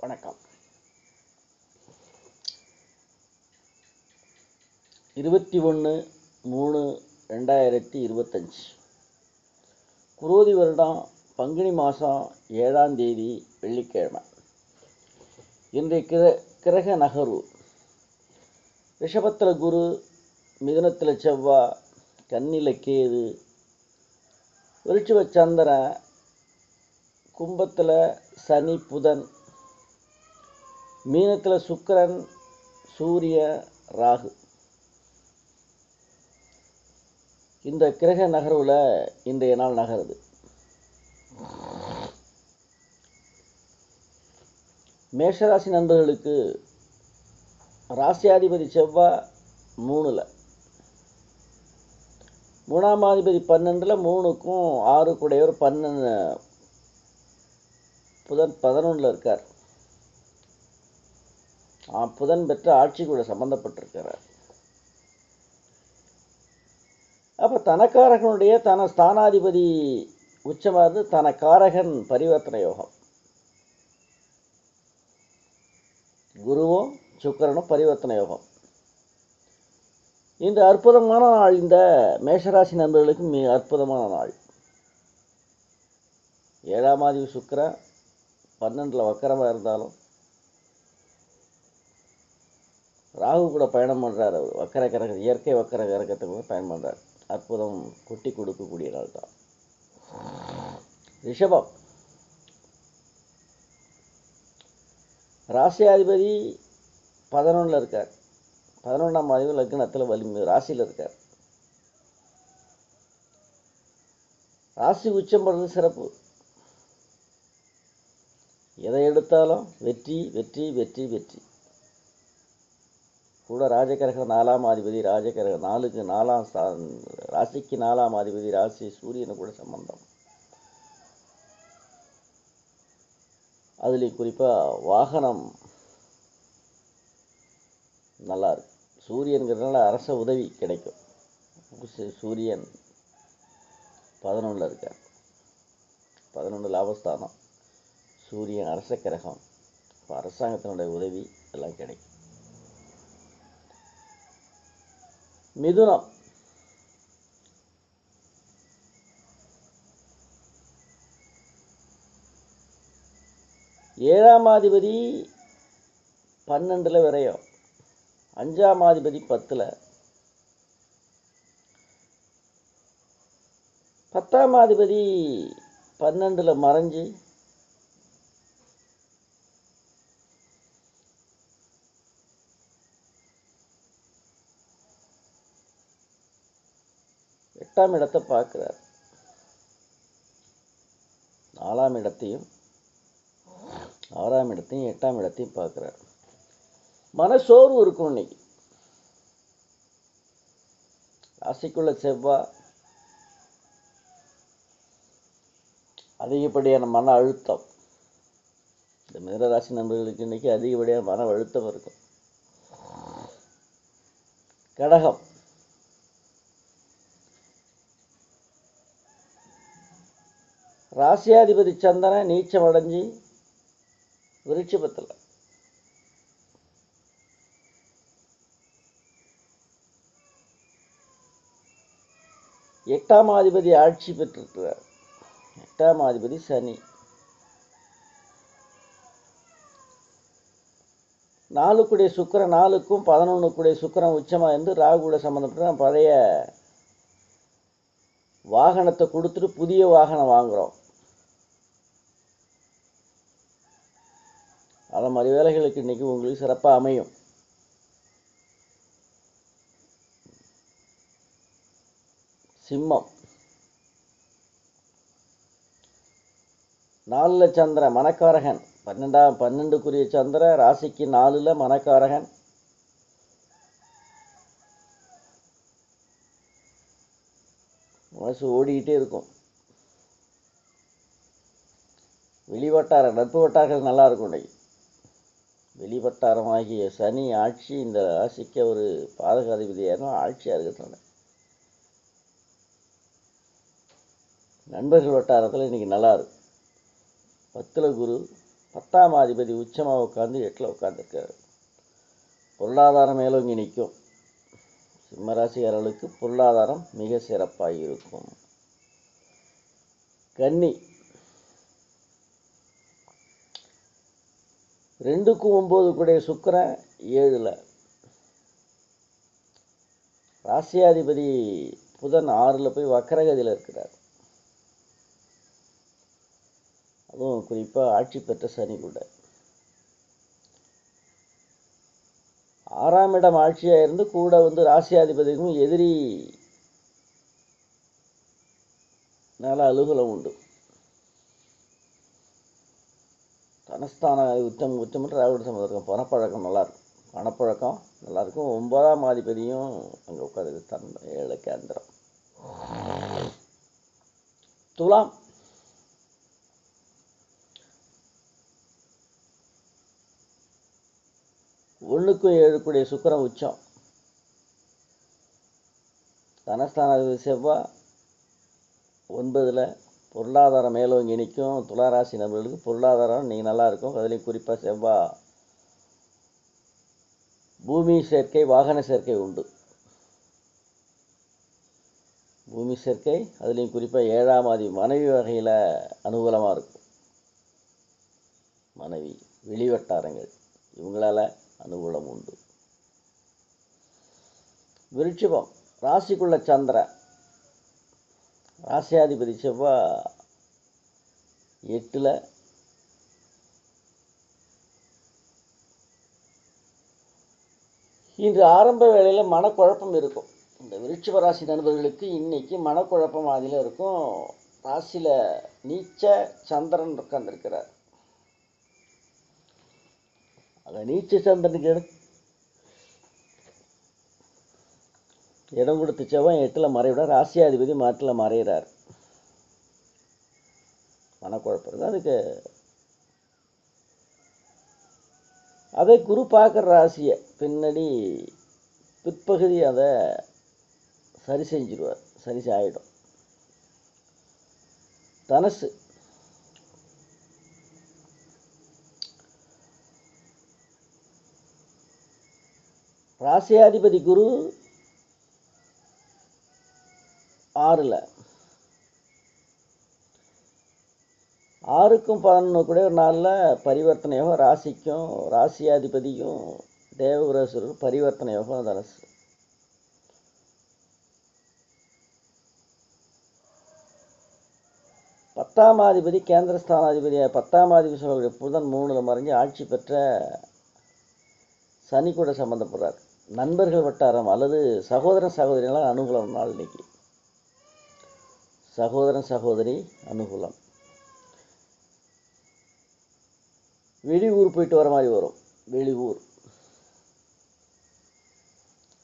வணக்கம். 21/3/2025 குரோதி வருடம் பங்குனி மாதம் 7ஆம் தேதி வெள்ளிக்கிழமை. இன்றைய கிரக நகர்வு: ரிஷபத்தில் குரு, மிதுனத்தில் செவ்வாய், கன்னியில் கேது, விருச்சிக சந்திரன், கும்பத்தில் சனி புதன், மீனத்தில் சுக்கிரன், சூரியன், ராகு. இந்த கிரக நகர்வில் இன்றைய நாள் நகருது. மேஷராசி நண்பர்களுக்கு ராசியாதிபதி செவ்வாய் 3ல், 3ஆம் அதிபதி 12ல், 3க்கும் 6 கூடையவர் 12 புதன் 11ல் இருக்கார். புதன் பெற்ற ஆட்சி கூட சம்பந்தப்பட்டிருக்கிறார். அப்போ தனக்காரகனுடைய ஸ்தானாதிபதி உச்சமாக இருந்து தனக்காரகன் பரிவர்த்தனை யோகம். குருவும் சுக்கிரனும் பரிவர்த்தனை யோகம். இந்த அற்புதமான நாள் இந்த மேஷராசி நண்பர்களுக்கு மிக அற்புதமான நாள். 7ஆம் அதிபதி சுக்கிரன் 12ல் வக்கரமாக இருந்தாலும் ராகு கூட பயணம் பண்ணுறார். அவர் வக்கர கரக இயற்கை வக்கர கரகத்துக்கு கூட பயணம் பண்ணுறார். அற்புதம் கொட்டி கொடுக்கக்கூடிய நாள் தான். ரிஷபம் ராசியாதிபதி 11ல் இருக்கார். 11ஆம் அதிபதி லக்னத்தில் ராசியில் இருக்கார். ராசி உச்சம் பண்ணுறது சிறப்பு. எதை எடுத்தாலும் வெற்றி வெற்றி வெற்றி வெற்றி. கூட ராஜகரகம் 4ஆம் அதிபதி, ராஜகரகம் 4க்கு 4ஆம் ராசிக்கு 4ஆம் அதிபதி, ராசி சூரியனு கூட சம்பந்தம். அதுலேயும் குறிப்பாக வாகனம் நல்லா இருக்கு. சூரியனுங்கிறதுனால அரச உதவி கிடைக்கும். சூரியன் 11ல் இருக்கார். 11 லாபஸ்தானம். சூரியன் அரச கிரகம். இப்போ அரசாங்கத்தினுடைய உதவி எல்லாம் கிடைக்கும். மிதுனம் ஏழாம் அதிபதி 12ல் விரையும். 5ஆம் அதிபதி 10ல். 10ஆம் அதிபதி 12ல் மறைஞ்சு எட்டாம் இடத்தை பார்க்கிறார். 4ஆம் இடத்தையும் 6ஆம் இடத்தையும் 8ஆம் இடத்தையும் பார்க்கிறார். மனசோர்வு இருக்கும். இன்னைக்கு ராசிக்குள்ள செவ்வாய், அதிகப்படியான மன அழுத்தம். இந்த மிதுனராசி நண்பர்களுக்கு இன்னைக்கு அதிகப்படியான மன அழுத்தம் இருக்கும். கடகம் ராசியாதிபதி சந்திரன் நீச்சம் அடைஞ்சு விருச்சிகத்தில். எட்டாம் அதிபதி ஆட்சி பெற்றிருக்கிறார். 8ஆம் அதிபதி சனி. 4 கூடிய சுக்கிரன், 4க்கும் 11 கூடிய சுக்கிரன் உச்சமாக இருந்து ராகு கூட சம்மந்தப்பட்ட பழைய வாகனத்தை கொடுத்துட்டு புதிய வாகனம் வாங்குகிறோம். அது மாதிரி வேலைகளுக்கு இன்றைக்கி உங்களுக்கு சிறப்பாக அமையும். சிம்மம் 4ல் சந்திரன் மனக்காரகன். 12க்குரிய சந்திரன் ராசிக்கு 4ல் மனக்காரகன். மனசு ஓடிக்கிட்டே இருக்கும். வெளிவட்டார நட்பு வட்டாரங்கள் நல்லா இருக்கும். இன்னைக்கு வெளிவட்டாரமாகிய சனி ஆட்சி இந்த ராசிக்கு ஒரு பாதகாதிபதியாக ஆட்சியாக இருக்கிறாங்க. நண்பர்கள் வட்டாரத்தில் இன்றைக்கி நல்லா இருக்கும். 10ல் குரு, 10ஆம் அதிபதி உச்சமாக உட்காந்து 8ல் உட்காந்துருக்காரு. பொருளாதாரம் மேலோங்கி நிற்கும். சிம்மராசிக்காரர்களுக்கு பொருளாதாரம் மிக சிறப்பாக இருக்கும். கன்னி 2க்கும் 9 கூடிய சுக்கிரன் 7ல். ராசியாதிபதி புதன் 6ல் போய் வக்கரகதியில் இருக்கிறார். அதுவும் குறிப்பாக ஆட்சி பெற்ற சனி கூட. 6ஆம் இடம் ஆட்சியாக இருந்து கூட ராசியாதிபதிக்கும் எதிரி அலுகலம் உண்டு. தனஸ்தான உச்சம் ராகுட சம்பந்தம் இருக்கும். பணப்பழக்கம் நல்லாயிருக்கும். பணப்பழக்கம் நல்லாயிருக்கும். 9ஆம் அதிபதியும் அங்கே உட்காந்து 7 கேந்திரம். துலாம் 1க்கும் 7 கூடிய சுக்கிரன் உச்சம். தனஸ்தானாதிபதி செவ்வாய் 9ல். பொருளாதாரம் மேலோங்கி நிற்கும். துளாராசி நபர்களுக்கு பொருளாதாரம் நீங்கள் நல்லா இருக்கும். அதுலேயும் குறிப்பாக செவ்வாய் பூமி சேர்க்கை, வாகன சேர்க்கை உண்டு. பூமி சேர்க்கை, அதுலேயும் குறிப்பாக 7ஆம் அதிபதி மனைவி வகையில் அனுகூலமாக இருக்கும். மனைவி வெளிவட்டாரங்கள் இவங்களால் அனுகூலம் உண்டு. விருட்சிகம் ராசிக்குள்ள சந்திரன். ராசியாதிபதி செவ்வாய் 8ல். இன்று ஆரம்ப வேளையில் மனக்குழப்பம் இருக்கும். இந்த விருட்சிக ராசி நண்பர்களுக்கு இன்னைக்கு மனக்குழப்பம் அதில் இருக்கும். ராசியில் நீச்ச சந்திரன் உட்கார்ந்துருக்கிறார். அந்த நீச்ச சந்திரனுக்கு இடம் கொடுத்து செவ்வாய் 8ல் மறைவிட ராசியாதிபதி மாட்டில் மறைகிறார். மனக்குழப்பம் இருக்குது. அதுக்கு அதை குரு பார்க்குற ராசியை பின்னாடி பிற்பகுதி அதை சரி செஞ்சிடுவார். சரி ஆகிடும். தனுசு ராசியாதிபதி குரு 6ல். 6க்கும் 11 கூட ஒரு நாளில் பரிவர்த்தனை யோகம். ராசிக்கும் ராசியாதிபதியும் தேவகுரேஸ்வரருக்கும் பரிவர்த்தனை யோகம் தனுசு. பத்தாம் அதிபதி கேந்திரஸ்தானாதிபதி 10ஆம் அதிபதி சொல்லக்கூடிய புதன் 3ல் மறைஞ்சு ஆட்சி பெற்ற சனி கூட சம்மந்தப்படுறார். நண்பர்கள் வட்டாரம் அல்லது சகோதரன் சகோதரிகளால் அனுகூலம் நாள் இன்னைக்கு. சகோதரன் சகோதரி அனுகூலம். வெளியூர் போயிட்டு வர மாதிரி வரும். வெளியூர்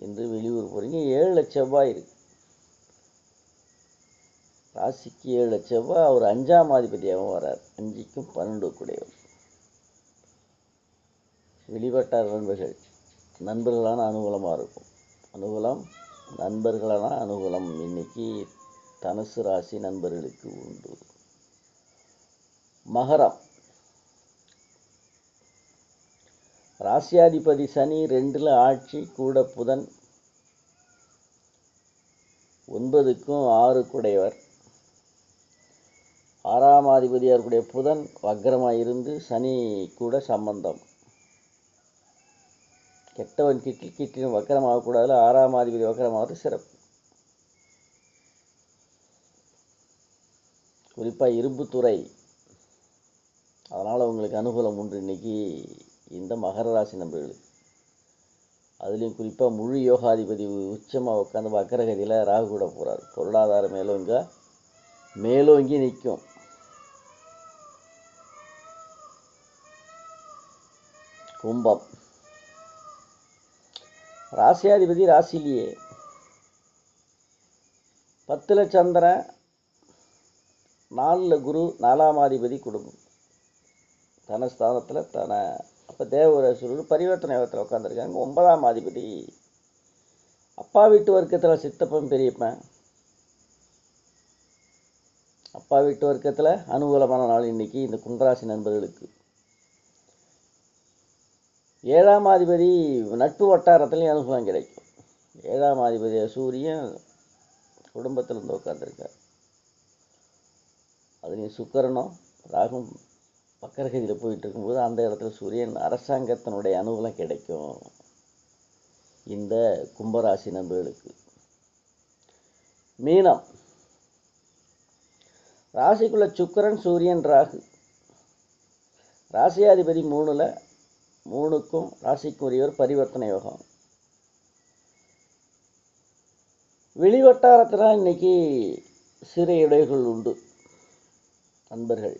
என்று வெளியூர் போகிறீங்க. 7ல் செவ்வாய் இருக்கு. ராசிக்கு 7ல் செவ்வாய். அவர் 5ஆம் அதிபதியாகவும் வரார். 5க்கும் 12 கூடையவர். வெளிவட்டார நண்பர்களான அனுகூலமாக இருக்கும். அனுகூலம் நண்பர்களான அனுகூலம் இன்னைக்கு தனுசு ராசி நண்பர்களுக்கு உண்டு. மகரம் ராசியாதிபதி சனி 2ல் ஆட்சி கூட புதன் 9க்கும் 6 கூடையவர். 6ஆம் அதிபதியாக கூடிய புதன் வக்ரமாக இருந்து சனி கூட சம்பந்தம். கெட்டவன் கிட்டினும் வக்கரமாகக்கூடாது. 6ஆம் அதிபதி வக்கரமாவது சிறப்பு. குறிப்பாக இரும்புத்துறை, அதனால் உங்களுக்கு அனுகூலம் உண்டு இன்னைக்கு இந்த மகர ராசி நண்பர்களுக்கு. அதுலேயும் குறிப்பாக முழு யோகாதிபதி உச்சமாக உட்காந்து வக்கரகதியில் ராகு கூட போகிறார். பொருளாதாரம் மேலோங்கி நிற்கும். கும்பம் ராசியாதிபதி ராசிலேயே 10ல் சந்திரன், 4ல் குரு, 4ஆம் அதிபதி குடும்பம் தனஸ்தானத்தில் அப்போ தேவகுரேஸ்வரர் பரிவர்த்தனை யோகத்தில் உட்காந்துருக்காங்க. 9ஆம் அதிபதி அப்பா வீட்டு வர்க்கத்தில் சித்தப்பன் பெரியப்பன். அப்பா வீட்டு வர்க்கத்தில் அனுகூலமான நாள் இன்னைக்கு இந்த கும்பராசி நண்பர்களுக்கு. ஏழாம் அதிபதி நட்பு வட்டாரத்துலேயும் அனுகூலம் கிடைக்கும். ஏழாம் அதிபதி சூரியன் குடும்பத்தில் இருந்து உட்காந்துருக்கார். அதுலேயும் சுக்கிரனும் ராகும் வக்கரகதியில் போயிட்டு இருக்கும்போது அந்த இடத்துல சூரியன் அரசாங்கத்தினுடைய அனுகூலம் கிடைக்கும் இந்த கும்பராசி நண்பர்களுக்கு. மீனம் ராசிக்குள்ள சுக்கிரன் சூரியன் ராகு, ராசியாதிபதி 3ல், 3க்கும் ராசிக்கும் உரியவர் பரிவர்த்தனை யோகம். வெளிவட்டாரத்தில் இன்னைக்கு சிறு இடைகள் உண்டு. நண்பர்கள்,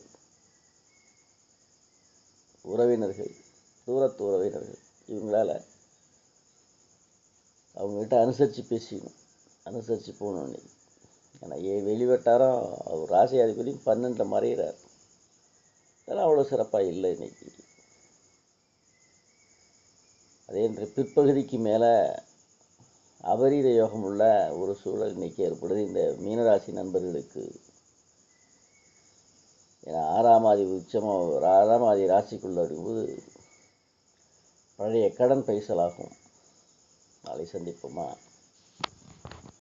உறவினர்கள், தூரத்து உறவினர்கள், இவங்களால் அவங்ககிட்ட அனுசரித்து பேசிக்கணும், அனுசரித்து போகணும் இன்னைக்கு. ஏன்னா வெளிவட்டாரம் அவர் ராசி அதிபதி 12ல் மறைகிறார். அதெல்லாம் அவ்வளோ சிறப்பாக இல்லை இன்னைக்கு. அதே பிற்பகுதிக்கு மேலே அபரீத யோகம் உள்ள ஒரு சூழல் இன்னைக்கு ஏற்படுது இந்த மீனராசி நண்பர்களுக்கு. ஏன்னா 6ஆம் அதிபதி உச்சமாக 6ஆம் அதிபதி ராசிக்குள்ள இருக்கும்போது பழைய கடன் பைசலாகும். நாளை சந்திப்போமா?